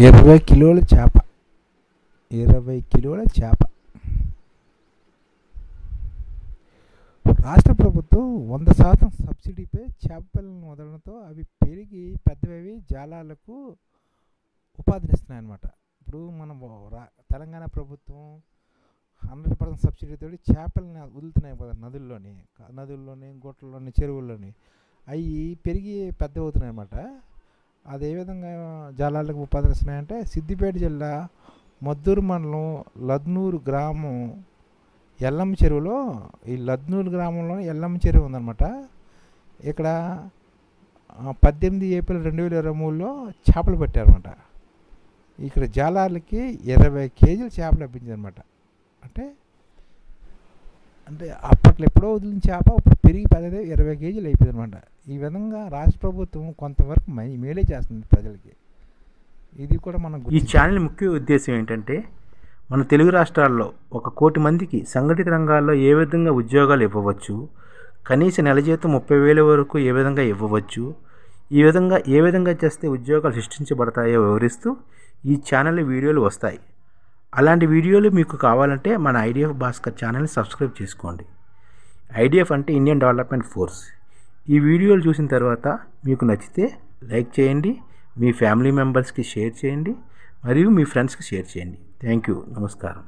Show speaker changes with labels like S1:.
S1: 20 కిలోల చేప 20 కిలోల చేప రాష్ట్ర ప్రభుత్వం 100% సబ్సిడీపై చేప పిల్లలను వదలడంతో అవి పెరిగి పెద్దవి జాలాలకు ఉపాధినిస్తున్నాయన్నమాట. ఇప్పుడు మనం తెలంగాణ ప్రభుత్వం 100% సబ్సిడీతో చేపలను వదులుతున్నాయి కదా నదుల్లోని గుట్టల్లోని చెరువుల్లోని. అవి పెరిగి పెద్ద అవుతున్నాయి అన్నమాట. అది ఏ విధంగా జాలాలకు ఉపాధినిస్తున్నాయంటే సిద్దిపేట జిల్లా మద్దూరు మండలం లద్నూరు గ్రామం ఎల్లమ్మ చెరువులో, ఈ లద్నూరు గ్రామంలో ఎల్లమ్మ చెరువు ఉందన్నమాట. ఇక్కడ 18 ఏప్రిల్ 2023లో చేపలు పట్టారన్నమాట. ఇక్కడ జాలాలకి 20 కేజీలు చేపలు లభించిందన్నమాట. అంటే అప్పట్లో ఎప్పుడో వదిలిన చేప ఇప్పుడు పెరిగి 20 కేజీలు అయిపోయింది అనమాట. ఈ విధంగా రాష్ట్ర ప్రభుత్వం కొంతవరకు మేలే చేస్తుంది ప్రజలకి. ఇది కూడా మనం
S2: ఈ ఛానల్ ముఖ్య ఉద్దేశం ఏంటంటే మన తెలుగు రాష్ట్రాల్లో 1 కోటి మందికి సంఘటిత రంగాల్లో ఏ విధంగా ఉద్యోగాలు ఇవ్వవచ్చు, కనీస నెల జీతం 30,000 వరకు ఏ విధంగా ఇవ్వవచ్చు, ఏ విధంగా చేస్తే ఉద్యోగాలు సృష్టించబడతాయో వివరిస్తూ ఈ ఛానల్లో వీడియోలు వస్తాయి. అలాంటి వీడియోలు మీకు కావాలంటే మన ఐడిఎఫ్ భాస్కర్ ఛానల్ని సబ్స్క్రైబ్ చేసుకోండి. ఐడిఎఫ్ అంటే ఇండియన్ డెవలప్మెంట్ ఫోర్స్. ఈ వీడియోలు చూసిన తర్వాత మీకు నచ్చితే లైక్ చేయండి, మీ ఫ్యామిలీ మెంబర్స్కి షేర్ చేయండి, మరియు మీ ఫ్రెండ్స్కి షేర్ చేయండి. Thank you. నమస్కారం.